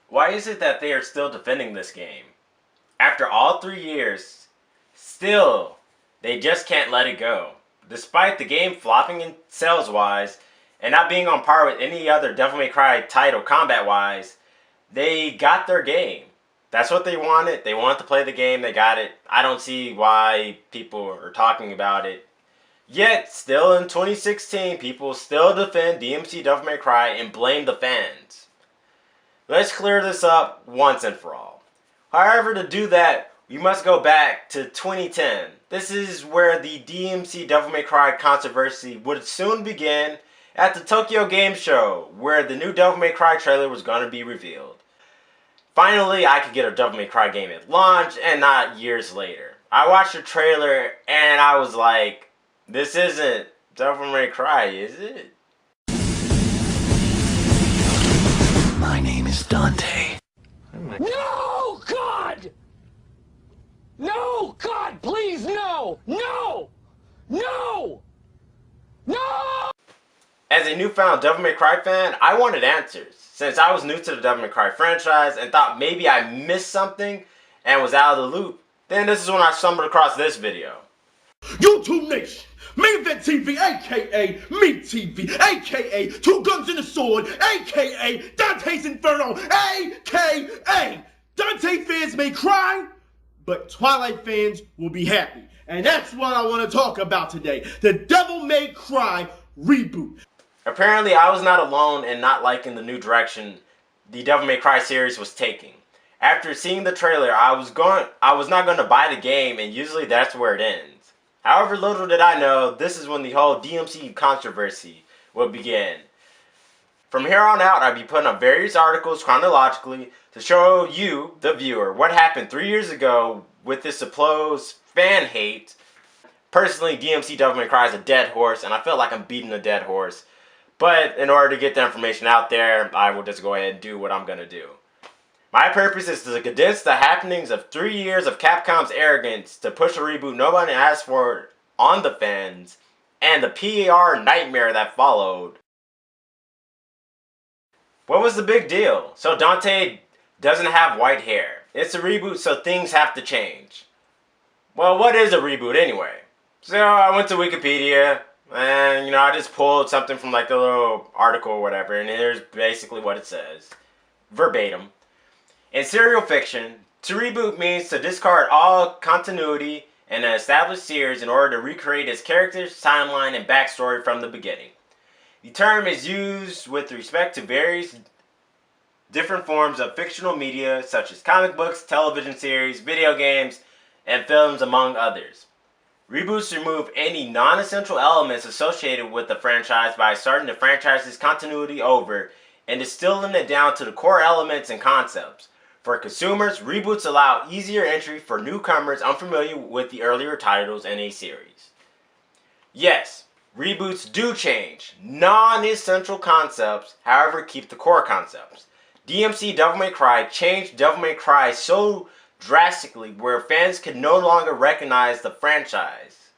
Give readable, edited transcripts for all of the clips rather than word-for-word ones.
Why is it that they are still defending this game? After all 3 years, still, they just can't let it go. Despite the game flopping in sales-wise, and not being on par with any other Devil May Cry title combat-wise, they got their game. That's what they wanted. They wanted to play the game. They got it. I don't see why people are talking about it. Yet, still in 2016, people still defend DMC Devil May Cry and blame the fans. Let's clear this up once and for all. However, to do that, we must go back to 2010. This is where the DMC Devil May Cry controversy would soon begin at the Tokyo Game Show, where the new Devil May Cry trailer was going to be revealed. Finally, I could get a Devil May Cry game at launch and not years later. I watched the trailer and I was like, this isn't Devil May Cry, is it? My name is Dante. No, God! No, God, please, no! No! No! No! As a newfound Devil May Cry fan, I wanted answers, since I was new to the Devil May Cry franchise and thought maybe I missed something and was out of the loop. Then this is when I stumbled across this video. YouTube Nation, Main Event TV, aka Me TV, aka Two Guns and a Sword, aka Dante's Inferno, aka Dante fans may cry, but Twilight fans will be happy. And that's what I want to talk about today, the Devil May Cry reboot. Apparently, I was not alone in not liking the new direction the Devil May Cry series was taking. After seeing the trailer, I was not going to buy the game, and usually that's where it ends. However, little did I know, this is when the whole DMC controversy would begin. From here on out, I'll be putting up various articles chronologically to show you, the viewer, what happened 3 years ago with this supposed fan hate. Personally, DMC Devil May Cry is a dead horse, and I feel like I'm beating a dead horse. But in order to get the information out there, I will just go ahead and do what I'm going to do. My purpose is to condense the happenings of 3 years of Capcom's arrogance to push a reboot nobody asked for on the fans, and the PR nightmare that followed. What was the big deal? So Dante doesn't have white hair. It's a reboot, so things have to change. Well, what is a reboot anyway? So I went to Wikipedia, and I just pulled something from like a little article or whatever, and here's basically what it says. Verbatim. In serial fiction, to reboot means to discard all continuity in an established series in order to recreate its characters, timeline, and backstory from the beginning. The term is used with respect to various different forms of fictional media such as comic books, television series, video games, and films, among others. Reboots remove any non-essential elements associated with the franchise by starting the franchise's continuity over and distilling it down to the core elements and concepts. For consumers, reboots allow easier entry for newcomers unfamiliar with the earlier titles in a series. Yes, reboots do change non-essential concepts, however keep the core concepts. DMC Devil May Cry changed Devil May Cry so drastically where fans can no longer recognize the franchise.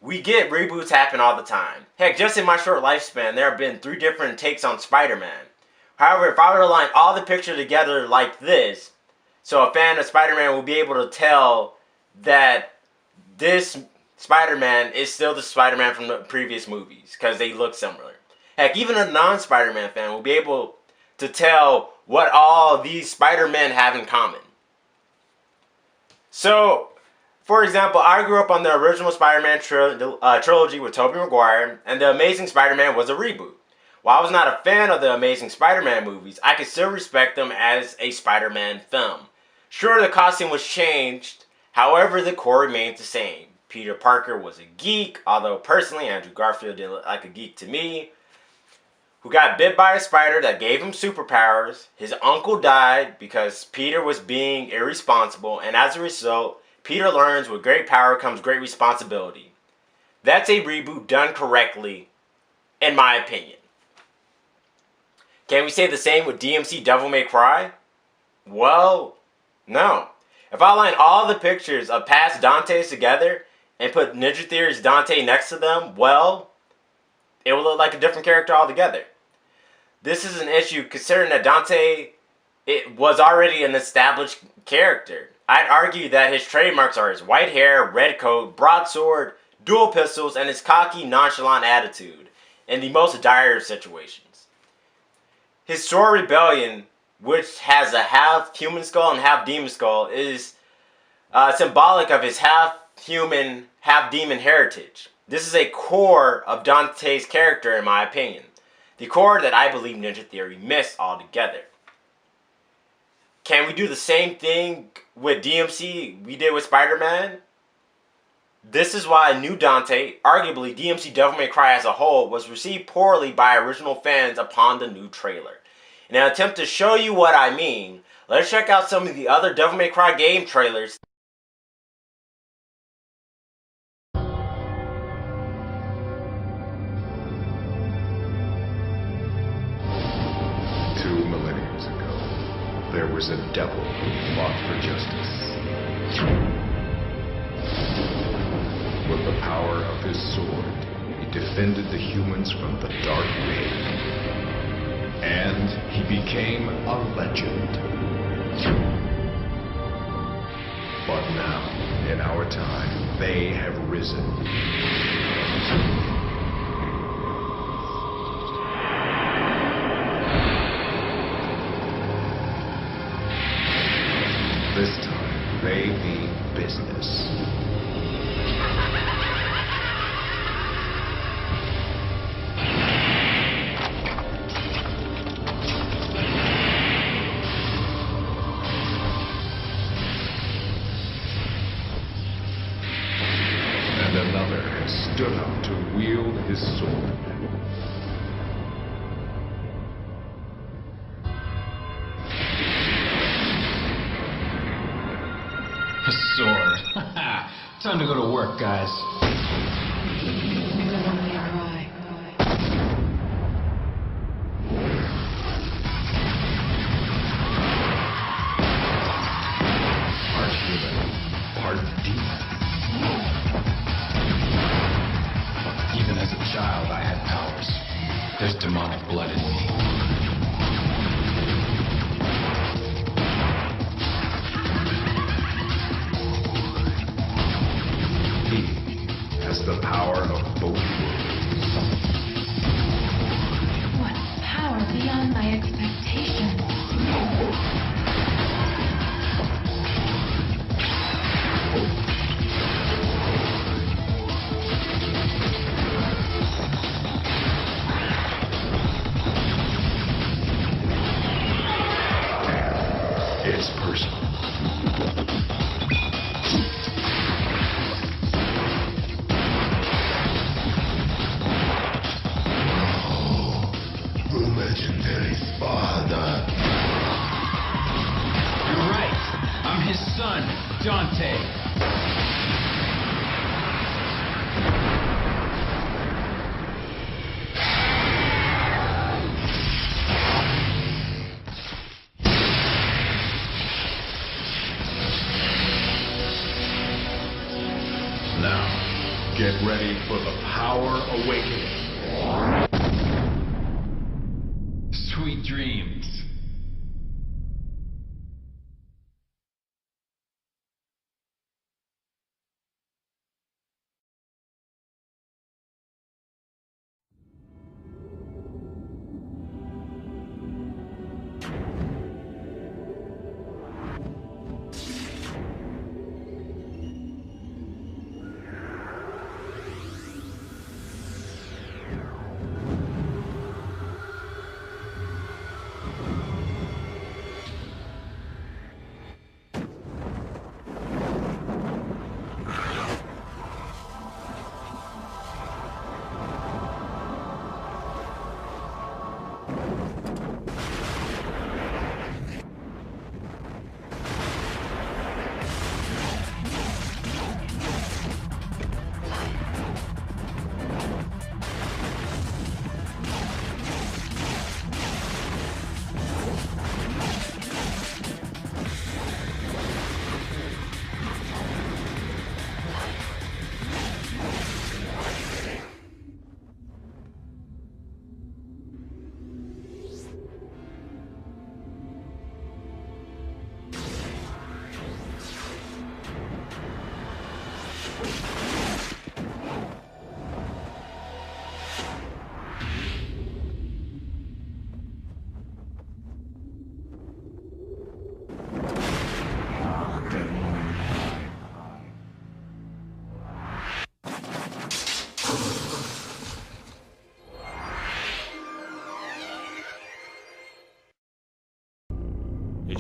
We get reboots happen all the time. Heck, just in my short lifespan, there have been 3 different takes on Spider-Man. However, if I were to line all the pictures together like this, so a fan of Spider-Man will be able to tell that this Spider-Man is still the Spider-Man from the previous movies, because they look similar. Heck, even a non-Spider-Man fan will be able to tell what all these Spider-Men have in common. So, for example, I grew up on the original Spider-Man trilogy with Tobey Maguire, and The Amazing Spider-Man was a reboot. While I was not a fan of the Amazing Spider-Man movies, I could still respect them as a Spider-Man film. Sure, the costume was changed, however the core remained the same. Peter Parker was a geek, although personally Andrew Garfield didn't look like a geek to me, who got bit by a spider that gave him superpowers. His uncle died because Peter was being irresponsible, and as a result, Peter learns with great power comes great responsibility. That's a reboot done correctly, in my opinion. Can we say the same with DMC Devil May Cry? Well, no. If I line all the pictures of past Dantes together and put Ninja Theory's Dante next to them, well, it will look like a different character altogether. This is an issue considering that Dante it was already an established character. I'd argue that his trademarks are his white hair, red coat, broadsword, dual pistols, and his cocky, nonchalant attitude in the most dire of situations. His Sword Rebellion, which has a half human skull and half demon skull, is symbolic of his half human, half demon heritage. This is a core of Dante's character, in my opinion. The core that I believe Ninja Theory missed altogether. Can we do the same thing with DMC we did with Spider-Man? This is why New Dante, arguably DMC Devil May Cry as a whole, was received poorly by original fans upon the new trailer. In an attempt to show you what I mean, let's check out some of the other Devil May Cry game trailers. 2 millenniums ago, there was a devil who fought for justice. With the power of his sword, he defended the humans from the dark maid. And he became a legend. But now, in our time, they have risen. This time, they mean business. And another has stood up to wield his sword. A sword. Time to go to work, guys. Part human, part demon. Even as a child, I had powers. There's demonic blood in me. He has the power of both worlds. What power beyond my expectations. And it's personal. The legendary father. You're right. I'm his son, Dante. Now, get ready for the power awakening. Sweet dreams.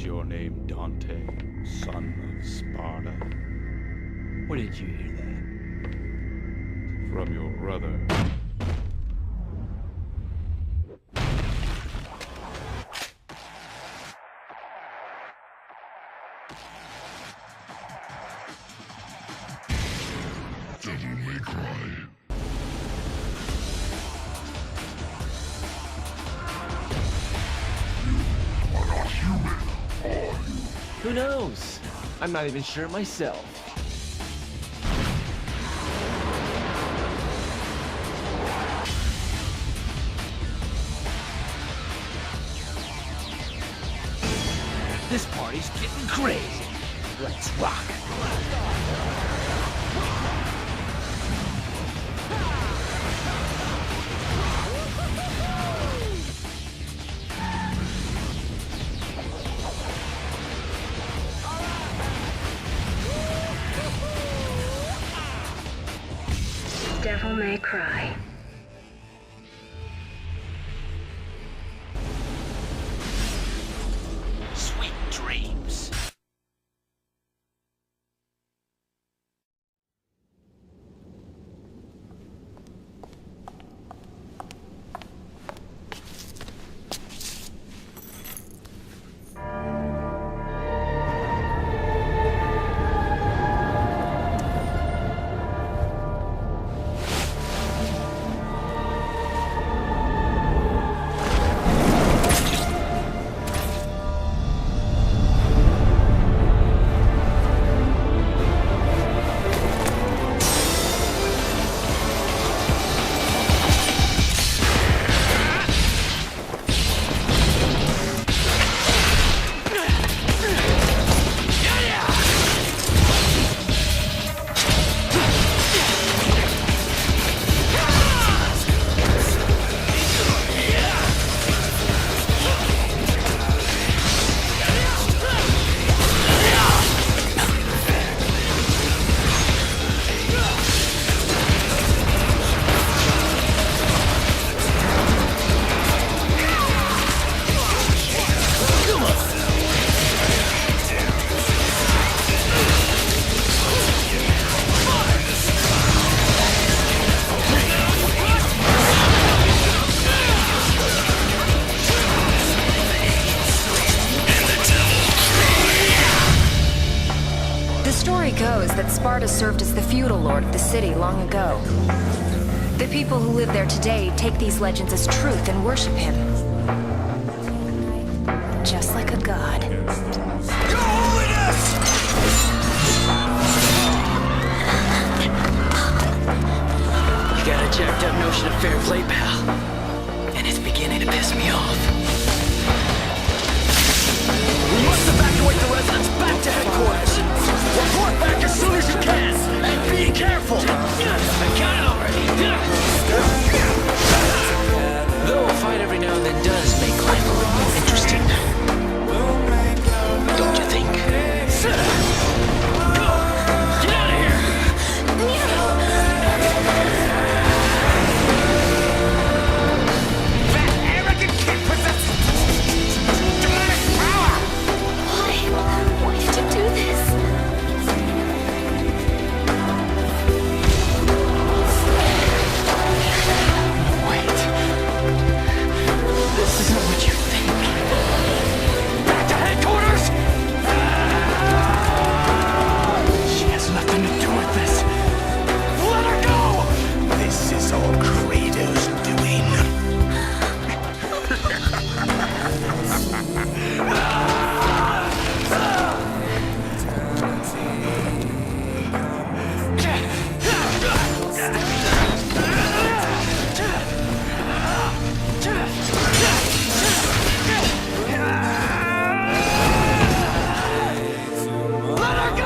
your name Dante, son of Sparta? Where did you hear that? From your brother. Devil May Cry. You are not human, are you? Who knows? I'm not even sure myself. This party's getting crazy. Let's rock. Devil May Cry. Sweet dreams. The story goes that Sparta served as the feudal lord of the city long ago. The people who live there today take these legends as truth and worship him. Just like a god. Your Holiness! You got a jacked up notion of fair play, pal. And it's beginning to piss me off. We must evacuate the residents back to headquarters. Report back as soon as you can. And be careful. I got it already. Though a fight every now and then does make life a little more interesting. Don't you think? Go! Get out of here! That arrogant kid possesses demonic power! Why did you do this? Wait. This isn't what you think. Back to headquarters! She has nothing to do with this. Let her go! This is all Kratos' doing. Let her go!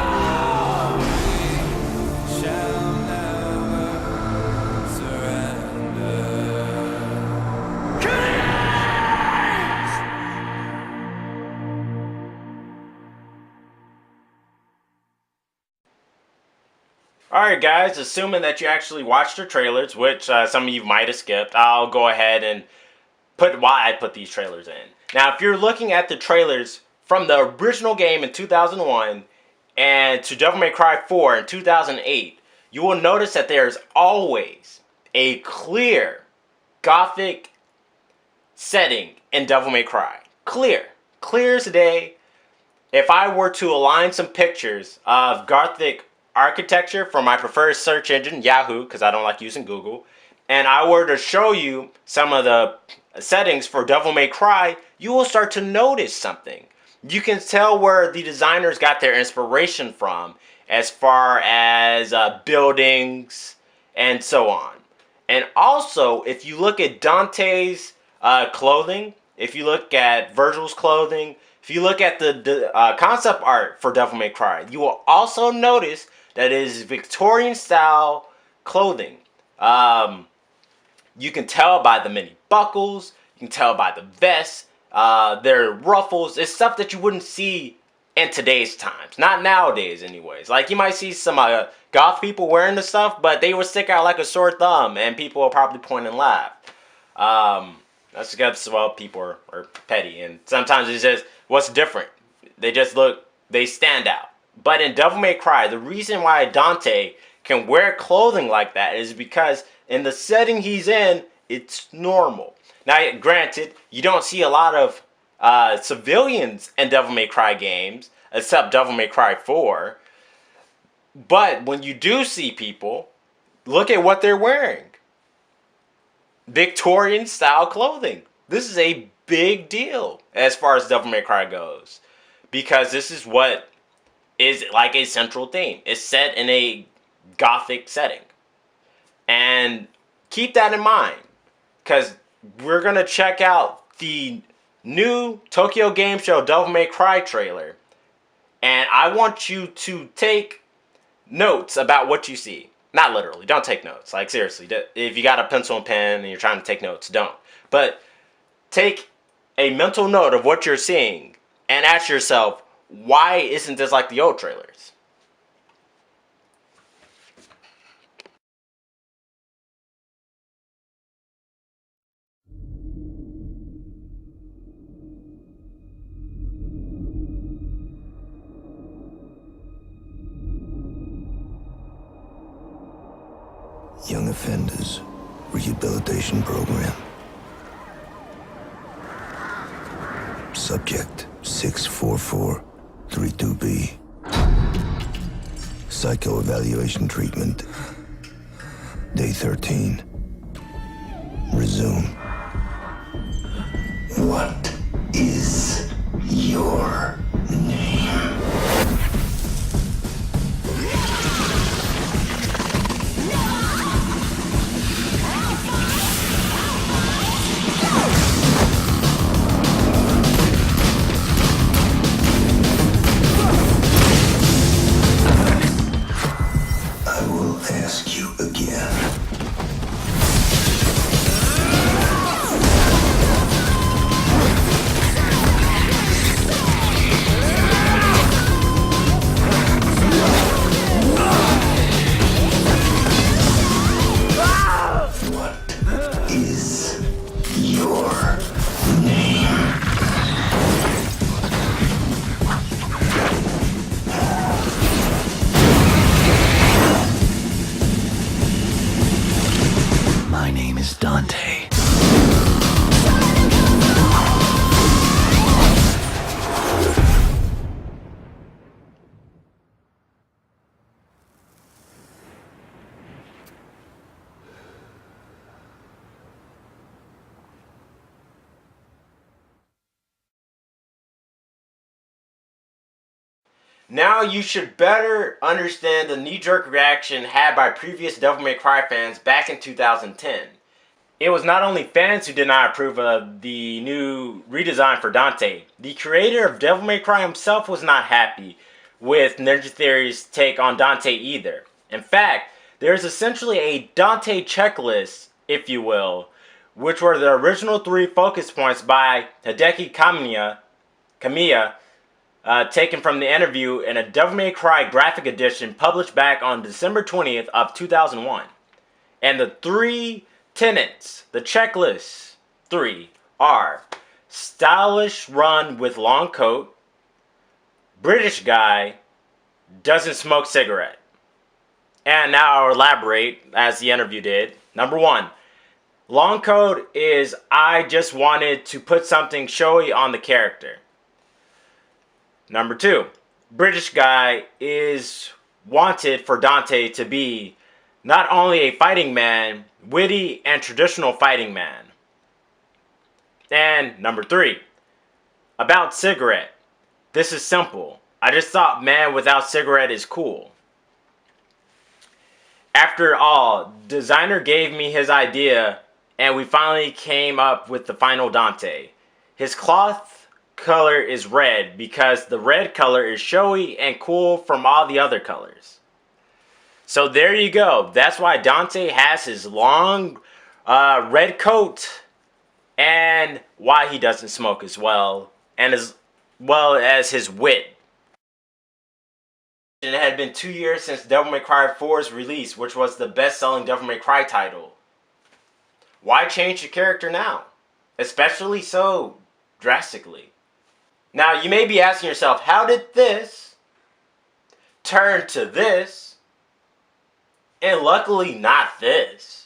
Alright guys, assuming that you actually watched the trailers, which some of you might have skipped, I'll go ahead and put why I put these trailers in. Now if you're looking at the trailers from the original game in 2001 and to Devil May Cry 4 in 2008, you will notice that there's always a clear gothic setting in Devil May Cry. Clear as day. If I were to align some pictures of gothic architecture from my preferred search engine, Yahoo, because I don't like using Google, and I were to show you some of the settings for Devil May Cry, you will start to notice something. You can tell where the designers got their inspiration from as far as buildings and so on. And also, if you look at Dante's clothing, if you look at Virgil's clothing, if you look at the concept art for Devil May Cry, you will also notice that it is Victorian style clothing. You can tell by the many buckles, you can tell by the vests, their ruffles. It's stuff that you wouldn't see in today's times. Not nowadays anyways. Like you might see some goth people wearing the stuff, but they would stick out like a sore thumb and people will probably point and laugh. That's because, well, people are petty, and sometimes it's just, what's different? They stand out. But in Devil May Cry, the reason why Dante can wear clothing like that is because in the setting he's in, it's normal. Now, granted, you don't see a lot of civilians in Devil May Cry games, except Devil May Cry 4. But when you do see people, look at what they're wearing. Victorian style clothing. This is a big deal as far as Devil May Cry goes, because this is what is like a central theme. It's set in a gothic setting. And keep that in mind, because we're going to check out the new Tokyo Game Show Devil May Cry trailer, and I want you to take notes about what you see. Not literally, don't take notes. Like seriously, if you got a pencil and pen and you're trying to take notes, don't. But take a mental note of what you're seeing and ask yourself, why isn't this like the old trailers? Young Offenders Rehabilitation Program. Subject 64432B. Psychoevaluation treatment. Day 13. Resume. What is your name? Ask you again. What is your name? My name is Dante. Now you should better understand the knee-jerk reaction had by previous Devil May Cry fans back in 2010. It was not only fans who did not approve of the new redesign for Dante. The creator of Devil May Cry himself was not happy with Ninja Theory's take on Dante either. In fact, there's essentially a Dante checklist, if you will, which were the original 3 focus points by Hideki Kamiya, taken from the interview in a Devil May Cry graphic edition published back on December 20th of 2001. And the 3 tenets, the checklist 3, are stylish run with long coat, British guy doesn't smoke cigarette. And now I'll elaborate as the interview did. Number 1, long code is I just wanted to put something showy on the character. Number 2, British guy is wanted for Dante to be not only a fighting man, witty and traditional fighting man. And number 3, about cigarette. This is simple. I just thought man without cigarette is cool. After all, designer gave me his idea and we finally came up with the final Dante. His cloth color is red because the red color is showy and cool from all the other colors. So there you go. That's why Dante has his long red coat and why he doesn't smoke as well, and as well as his wit. It had been 2 years since Devil May Cry 4's release, which was the best-selling Devil May Cry title. Why change the character now? Especially so drastically. Now, you may be asking yourself, how did this turn to this? And luckily not this.